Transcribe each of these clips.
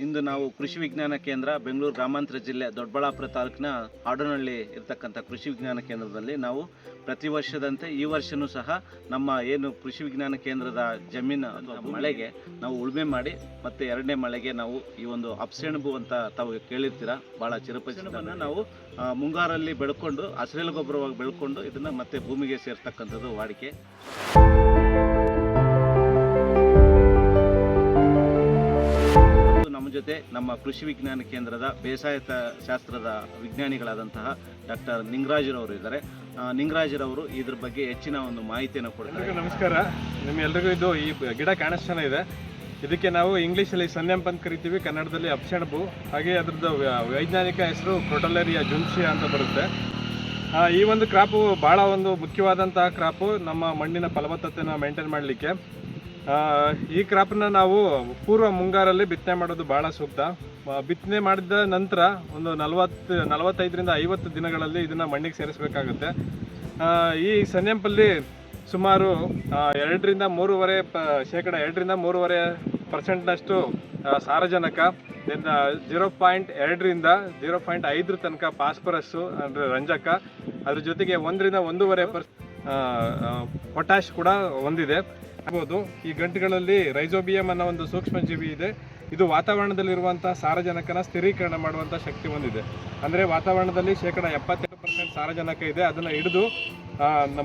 ಇಂದು ನಾವು ಕೃಷಿ ವಿಜ್ಞಾನ ಕೇಂದ್ರ ಬೆಂಗಳೂರು ಗ್ರಾಮಾಂತರ ಜಿಲ್ಲೆ ದೊಡ್ಡಬಳ್ಳಾಪುರ ತಾಲೂಕಿನ ಹಾಡನಹಳ್ಳಿ ಇರತಕ್ಕಂಥ ಕೃಷಿ ವಿಜ್ಞಾನ ಕೇಂದ್ರದಲ್ಲಿ ನಾವು ಪ್ರತಿ ವರ್ಷದಂತೆ ಈ ವರ್ಷವೂ ಸಹ ನಮ್ಮ ಏನು ಕೃಷಿ ವಿಜ್ಞಾನ ಕೇಂದ್ರದ ಜಮೀನು ಮಳೆಗೆ ನಾವು ಉಳುಮೆ ಮಾಡಿ ಮತ್ತು ಎರಡನೇ ಮಳೆಗೆ ನಾವು ಈ ಒಂದು ಅಪ್ಸೆಣಬು ಅಂತ ತಾವು ಕೇಳಿರ್ತೀರ, ಭಾಳ ಚಿರಪರಿಚಿತವನ್ನು ನಾವು ಮುಂಗಾರಲ್ಲಿ ಬೆಳ್ಕೊಂಡು ಹಸಿರೆಲೆ ಗೊಬ್ಬರವಾಗಿ ಬೆಳ್ಕೊಂಡು ಇದನ್ನು ಮತ್ತೆ ಭೂಮಿಗೆ ಸೇರ್ತಕ್ಕಂಥದ್ದು ವಾಡಿಕೆ. ನಮ್ಮ ಜೊತೆ ನಮ್ಮ ಕೃಷಿ ವಿಜ್ಞಾನ ಕೇಂದ್ರದ ಬೇಸಾಯ ಶಾಸ್ತ್ರದ ವಿಜ್ಞಾನಿಗಳಾದಂತಹ ಡಾಕ್ಟರ್ ನಿಂಗರಾಜರವರು ಇದ್ದಾರೆ. ನಿಂಗರಾಜರವರು ಇದ್ರ ಬಗ್ಗೆ ಹೆಚ್ಚಿನ ಒಂದು ಮಾಹಿತಿಯನ್ನು ಕೊಡ್ತಾರೆ. ನಮಸ್ಕಾರ. ನಿಮ್ಮೆಲ್ಲರಿಗೂ ಇದು ಈ ಗಿಡ ಕಾಣಿಸ್ತಾನೆ ಇದೆ. ಇದಕ್ಕೆ ನಾವು ಇಂಗ್ಲೀಷಲ್ಲಿ ಸನ್ನೆಂಪ್ ಅಂತ ಕರಿತೀವಿ, ಕನ್ನಡದಲ್ಲಿ ಅಪ್ಸೆಣಬು. ಹಾಗೆ ಅದರದ್ದು ವೈಜ್ಞಾನಿಕ ಹೆಸರು ಕ್ರೊಟಲೇರಿಯಾ ಜುನ್ಸಿಯಾ ಅಂತ ಬರುತ್ತೆ. ಈ ಒಂದು ಕ್ರಾಪು ಭಾಳ ಒಂದು ಮುಖ್ಯವಾದಂತಹ ಕ್ರಾಪು ನಮ್ಮ ಮಣ್ಣಿನ ಫಲವತ್ತತೆಯನ್ನು ಮೇಂಟೈನ್ ಮಾಡಲಿಕ್ಕೆ. ಈ ಕ್ರಾಪನ್ನ ನಾವು ಪೂರ್ವ ಮುಂಗಾರಲ್ಲಿ ಬಿತ್ತನೆ ಮಾಡೋದು ಭಾಳ ಸೂಕ್ತ. ಬಿತ್ತನೆ ಮಾಡಿದ ನಂತರ ಒಂದು 45ರಿಂದ 50 ದಿನಗಳಲ್ಲಿ ಇದನ್ನು ಮಣ್ಣಿಗೆ ಸೇರಿಸಬೇಕಾಗುತ್ತೆ. ಈ ಸನ್ನೆಂಪಲ್ಲಿ ಸುಮಾರು 2ರಿಂದ 3.5% ಸಾರಜನಕ, 0.2ರಿಂದ 0.5 ತನಕ ಫಾಸ್ಫರಸ್ಸು ಅಂದರೆ ರಂಜಕ, ಅದ್ರ ಜೊತೆಗೆ 1ರಿಂದ 1.5% ಪೊಟ್ಯಾಶ್ ಕೂಡ ಹೊಂದಿದೆ. ಈ ಗಂಟುಗಳಲ್ಲಿ ರೈಜೋಬಿಯಂ ಅನ್ನೋ ಒಂದು ಸೂಕ್ಷ್ಮ ಜೀವಿ ಇದೆ. ಇದು ವಾತಾವರಣದಲ್ಲಿರುವಂತಹ ಸಾರಜನಕನ ಸ್ಥಿರೀಕರಣ ಮಾಡುವಂಥ ಶಕ್ತಿ ಹೊಂದಿದೆ. ಅಂದರೆ ವಾತಾವರಣದಲ್ಲಿ 72% ಸಾರಜನಕ ಇದೆ. ಅದನ್ನು ಹಿಡಿದು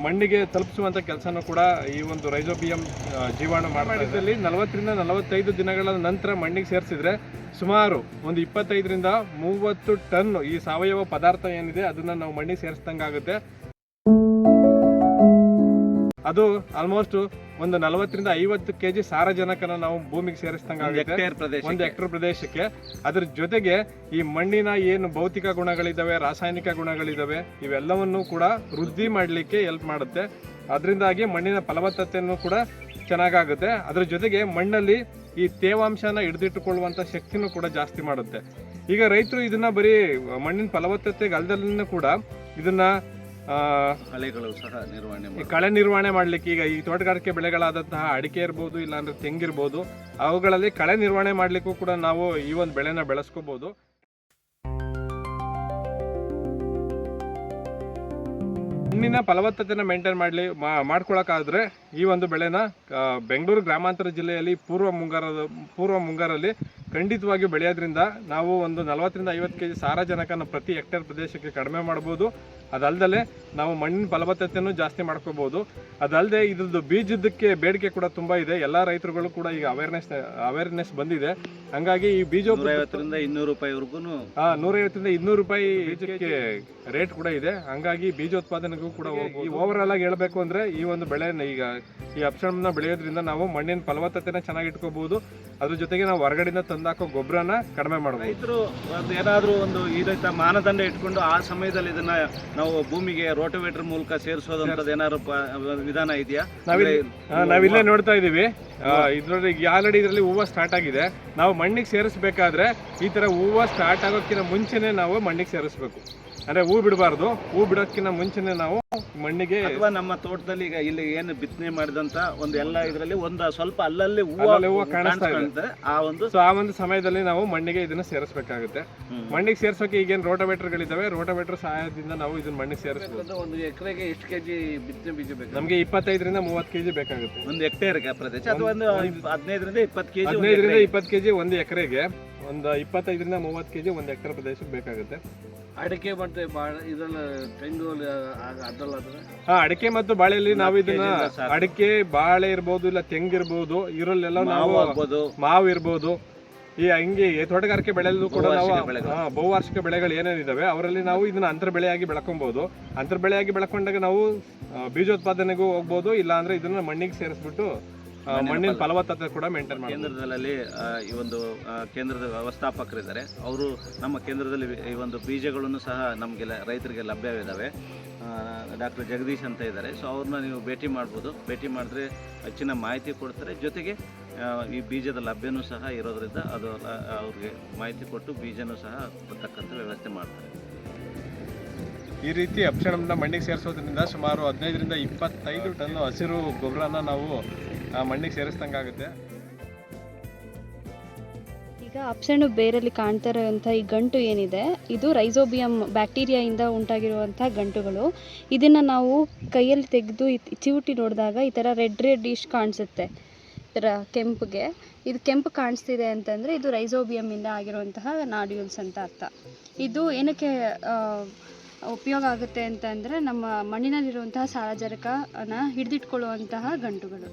ಮಣ್ಣಿಗೆ ತಲುಪಿಸುವಂಥ ಕೆಲಸನೂ ಕೂಡ ಈ ಒಂದು ರೈಜೋಬಿಯಂ ಜೀವಾಣು ಮಾಡಿದಲ್ಲಿ 40ರಿಂದ 45 ದಿನಗಳ ನಂತರ ಮಣ್ಣಿಗೆ ಸೇರಿಸಿದ್ರೆ ಸುಮಾರು ಒಂದು 25ರಿಂದ 30 ಟನ್ ಈ ಸಾವಯವ ಪದಾರ್ಥ ಏನಿದೆ ಅದನ್ನು ನಾವು ಮಣ್ಣಿಗೆ ಸೇರಿಸ್ದಂಗಾಗುತ್ತೆ. ಅದು ಆಲ್ಮೋಸ್ಟ್ ಒಂದು 40ರಿಂದ 50 kg ಸಾರಜನಕನ ನಾವು ಭೂಮಿಗೆ ಸೇರಿಸ್ದಂಗಾಗುತ್ತೆ ಒಂದು ಹೆಕ್ಟೇರ್ ಪ್ರದೇಶಕ್ಕೆ. ಅದ್ರ ಜೊತೆಗೆ ಈ ಮಣ್ಣಿನ ಏನು ಭೌತಿಕ ಗುಣಗಳಿದ್ದಾವೆ, ರಾಸಾಯನಿಕ ಗುಣಗಳಿದ್ದಾವೆ, ಇವೆಲ್ಲವನ್ನೂ ಕೂಡ ವೃದ್ಧಿ ಮಾಡಲಿಕ್ಕೆ ಹೆಲ್ಪ್ ಮಾಡುತ್ತೆ. ಅದರಿಂದಾಗಿ ಮಣ್ಣಿನ ಫಲವತ್ತತೆಯನ್ನು ಕೂಡ ಚೆನ್ನಾಗಾಗುತ್ತೆ. ಅದ್ರ ಜೊತೆಗೆ ಮಣ್ಣಲ್ಲಿ ಈ ತೇವಾಂಶನ ಹಿಡಿದಿಟ್ಟುಕೊಳ್ಳುವಂಥ ಶಕ್ತಿನೂ ಕೂಡ ಜಾಸ್ತಿ ಮಾಡುತ್ತೆ. ಈಗ ರೈತರು ಇದನ್ನ ಬರೀ ಮಣ್ಣಿನ ಫಲವತ್ತತೆಗೆ ಅಲ್ಲದಲ್ಲೂ ಕೂಡ ಇದನ್ನ ಕಳೆಗಳು ಸಹ ಕಳೆ ನಿರ್ವಹಣೆ ಮಾಡಲಿಕ್ಕೆ, ಈಗ ಈ ತೋಟಗಾರಿಕೆ ಬೆಳೆಗಳಾದಂತಹ ಅಡಿಕೆ ಇರ್ಬೋದು, ಇಲ್ಲಾಂದ್ರೆ ತೆಂಗಿರ್ಬೋದು, ಅವುಗಳಲ್ಲಿ ಕಳೆ ನಿರ್ವಹಣೆ ಮಾಡಲಿಕ್ಕೂ ಕೂಡ ನಾವು ಈ ಒಂದು ಬೆಳೆನ ಬೆಳೆಸ್ಕೋಬಹುದು. ಮಣ್ಣಿನ ಫಲವತ್ತತೆನ ಮೇಂಟೈನ್ ಮಾಡ್ಕೊಳಕ್ಕಾದ್ರೆ ಈ ಒಂದು ಬೆಳೆನ ಬೆಂಗಳೂರು ಗ್ರಾಮಾಂತರ ಜಿಲ್ಲೆಯಲ್ಲಿ ಪೂರ್ವ ಮುಂಗಾರಲ್ಲಿ ಖಂಡಿತವಾಗಿ ಬೆಳೆಯೋದ್ರಿಂದ ನಾವು ಒಂದು 40ರಿಂದ 50 kg ಸಾರಜನಕನ ಪ್ರತಿ ಹೆಕ್ಟೇರ್ ಪ್ರದೇಶಕ್ಕೆ ಕಡಿಮೆ ಮಾಡ್ಬೋದು. ಅದಲ್ಲದೆ ನಾವು ಮಣ್ಣಿನ ಫಲವತ್ತತೆಯನ್ನು ಜಾಸ್ತಿ ಮಾಡ್ಕೋಬಹುದು. ಅದಲ್ಲದೆ ಇದ್ರದ್ದು ಬೀಜದಕ್ಕೆ ಬೇಡಿಕೆ ಕೂಡ ತುಂಬ ಇದೆ. ಎಲ್ಲ ರೈತರುಗಳು ಕೂಡ ಈಗ ಅವೇರ್ನೆಸ್ ಬಂದಿದೆ. ಹಂಗಾಗಿ ಈ ಬೀಜ 150ರಿಂದ 200 ರೂಪಾಯಿವರೆಗೂ 150ರಿಂದ 200 ರೂಪಾಯಿ ಬೀಜಕ್ಕೆ ರೇಟ್ ಕೂಡ ಇದೆ. ಹಂಗಾಗಿ ಬೀಜೋತ್ಪಾದನೆಗೂ ಕೂಡ ಓವರ್ ಆಲ್ ಆಗಿ ಹೇಳ್ಬೇಕು ಅಂದ್ರೆ ಈ ಒಂದು ಬೆಳೆನ ಈಗ ಈ ಅಪ್ಸೆಣಬನ್ನ ಬೆಳೆಯೋದ್ರಿಂದ ನಾವು ಮಣ್ಣಿನ ಫಲವತ್ತತೆನ ಚೆನ್ನಾಗಿ ಇಟ್ಕೋಬಹುದು. ಅದ್ರ ಜೊತೆಗೆ ನಾವು ಹೊರಗಡೆಯಿಂದ ತಂದಾಕೋ ಗೊಬ್ಬರನ ಕಡಿಮೆ ಮಾಡಬಹುದು. ರೈತರು ಏನಾದರೂ ಒಂದು ಈ ರೈತ ಮಾನದಂಡ ಇಟ್ಕೊಂಡು ಆ ಸಮಯದಲ್ಲಿ ಇದನ್ನ ನಾವು ಭೂಮಿಗೆ ರೋಟೋವೇಟರ್ ಮೂಲಕ ಸೇರಿಸೋದಂಥದ್ದು ಏನಾದ್ರು ವಿಧಾನ ಇದೆಯಾ? ನಾವಿಲ್ಲೇ ನೋಡ್ತಾ ಇದೀವಿ. ಇದ್ರಲ್ಲಿ ಆಲ್ರೆಡಿ ಇದರಲ್ಲಿ ಹೂವು ಸ್ಟಾರ್ಟ್ ಆಗಿದೆ. ನಾವು ಮಣ್ಣಿಗೆ ಸೇರಿಸಬೇಕಾದ್ರೆ ಈ ತರ ಹೂವು ಸ್ಟಾರ್ಟ್ ಆಗೋಕ್ಕಿಂತ ಮುಂಚೆನೆ ನಾವು ಮಣ್ಣಿಗೆ ಸೇರಿಸಬೇಕು. ಅಂದ್ರೆ ಹೂ ಬಿಡಬಾರ್ದು. ಹೂ ಬಿಡೋಕ್ಕಿಂತ ಮುಂಚೆನೆ ನಾವು ಮಣ್ಣಿಗೆ, ಅಥವಾ ನಮ್ಮ ತೋಟದಲ್ಲಿ ಈಗ ಇಲ್ಲಿ ಏನು ಬಿತ್ತನೆ ಮಾಡಿದಂತ ಒಂದು ಎಲ್ಲ ಇದರಲ್ಲಿ ಒಂದು ಸ್ವಲ್ಪ ಅಲ್ಲಲ್ಲಿ ಹೂವು ಕಾಣಿಸ್ತಾ ಇದೆ. ಆ ಒಂದು ಸಮಯದಲ್ಲಿ ನಾವು ಮಣ್ಣಿಗೆ ಇದನ್ನ ಸೇರಿಸಬೇಕಾಗುತ್ತೆ. ಮಣ್ಣಿಗೆ ಸೇರ್ಸೋಕೆ ಈಗೇನು ರೋಟೋವೇಟರ್ಗಳಿದಾವೆ, ರೋಟೋವೇಟರ್ ಸಹಾಯದಿಂದ ನಾವು ಇದನ್ನ ಮಣ್ಣಿಗೆ ಸೇರಿಸಬಹುದು. ಒಂದು ಎಕರೆಗೆ ಎಷ್ಟು ಕೆಜಿ ಬಿತ್ತನೆ ಬೀಜ ಬೇಕು? ನಮಗೆ 25ರಿಂದ 30 kg ಬೇಕಾಗುತ್ತೆ ಒಂದು ಹೆಕ್ಟೇರ್ಗೆ ಪ್ರದೇಶ, ಅಥವಾ ಒಂದು 15ರಿಂದ 20 kg ಒಂದು ಎಕರೆಗೆ. ಒಂದು 25ರಿಂದ 30 kg ಒಂದು ಹೆಕ್ಟೇರ್ ಪ್ರದೇಶಕ್ಕೆ ಬೇಕಾಗುತ್ತೆ. ಅಡಿಕೆ ಮತ್ತೆ ತೆಂಗು ಅಡಿಕೆ ಮತ್ತು ಬಾಳೆಯಲ್ಲಿ ನಾವು ಇದನ್ನ ಅಡಿಕೆ, ಬಾಳೆ ಇರ್ಬೋದು, ಇಲ್ಲ ತೆಂಗಿರ್ಬೋದು, ಇದರಲ್ಲೆಲ್ಲ ನಾವು ಮಾವು ಇರ್ಬೋದು, ಈ ಹಂಗೆ ತೋಟಗಾರಿಕೆ ಬೆಳೆಯಲ್ಲೂ ಕೂಡ ನಾವು ಬಹುವಾರ್ಷಿಕ ಬೆಳೆಗಳು ಏನೇನಿದಾವೆ ಅವರಲ್ಲಿ ನಾವು ಇದನ್ನ ಅಂತರ ಬೆಳೆಯಾಗಿ ಬೆಳ್ಕೊಬಹುದು. ಅಂತರ ಬೆಳೆಯಾಗಿ ಬೆಳ್ಕೊಂಡಾಗ ನಾವು ಬೀಜೋತ್ಪಾದನೆಗೂ ಹೋಗ್ಬೋದು, ಇಲ್ಲ ಅಂದ್ರೆ ಇದನ್ನ ಮಣ್ಣಿಗೆ ಸೇರಿಸ್ಬಿಟ್ಟು ಮಣ್ಣಿನ ಫಲವತ್ತತೆ ಕೂಡ ಮೇಂಟೈನ್ ಮಾಡಿ. ಕೇಂದ್ರದಲ್ಲಿ ಈ ಒಂದು ಕೇಂದ್ರದ ವ್ಯವಸ್ಥಾಪಕರಿದ್ದಾರೆ. ಅವರು ನಮ್ಮ ಕೇಂದ್ರದಲ್ಲಿ ಈ ಒಂದು ಬೀಜಗಳನ್ನು ಸಹ ನಮಗೆ ರೈತರಿಗೆ ಲಭ್ಯವಿದ್ದಾವೆ. ಡಾಕ್ಟರ್ ಜಗದೀಶ್ ಅಂತ ಇದ್ದಾರೆ. ಸೊ ಅವ್ರನ್ನ ನೀವು ಭೇಟಿ ಮಾಡ್ಬೋದು. ಭೇಟಿ ಮಾಡಿದ್ರೆ ಹೆಚ್ಚಿನ ಮಾಹಿತಿ ಕೊಡ್ತಾರೆ. ಜೊತೆಗೆ ಈ ಬೀಜದ ಲಭ್ಯನೂ ಸಹ ಇರೋದ್ರಿಂದ ಅದು ಅವ್ರಿಗೆ ಮಾಹಿತಿ ಕೊಟ್ಟು ಬೀಜನೂ ಸಹ ಬರ್ತಕ್ಕಂಥ ವ್ಯವಸ್ಥೆ ಮಾಡ್ತಾರೆ. ಈ ರೀತಿ ಅಪ್ಸೆಣಬನ್ನ ಮಣ್ಣಿಗೆ ಸೇರಿಸೋದ್ರಿಂದ ಸುಮಾರು 15ರಿಂದ 25 ಟನ್ ಹಸಿರು ಗೊಬ್ಬರನ ನಾವು ಮಣ್ಣಿಗೆ ಸೇರಿಸ್ದಂಗಾಗುತ್ತೆ. ಈ ಈಗ ಅಪ್ಸೆಣ್ಣು ಬೇರಲ್ಲಿ ಕಾಣ್ತಾ ಇರುವಂಥ ಈ ಗಂಟು ಏನಿದೆ ಇದು ರೈಸೋಬಿಯಂ ಬ್ಯಾಕ್ಟೀರಿಯಾಯಿಂದ ಉಂಟಾಗಿರುವಂಥ ಗಂಟುಗಳು. ಇದನ್ನು ನಾವು ಕೈಯಲ್ಲಿ ತೆಗೆದು ಚಿವುಟಿ ನೋಡಿದಾಗ ಈ ಥರ ರೆಡ್ ಇಶ್ ಕಾಣಿಸುತ್ತೆ, ಈ ಥರ ಕೆಂಪುಗೆ. ಇದು ಕೆಂಪು ಕಾಣಿಸ್ತಿದೆ ಅಂತಂದರೆ ಇದು ರೈಸೋಬಿಯಮ್ಮಿಂದ ಆಗಿರುವಂತಹ ನಾಡ್ಯೂಲ್ಸ್ ಅಂತ ಅರ್ಥ. ಇದು ಏನಕ್ಕೆ ಉಪಯೋಗ ಆಗುತ್ತೆ ಅಂತಂದರೆ ನಮ್ಮ ಮಣ್ಣಿನಲ್ಲಿರುವಂತಹ ಸಾರಜನಕನ ಹಿಡಿದಿಟ್ಕೊಳ್ಳುವಂತಹ ಗಂಟುಗಳು.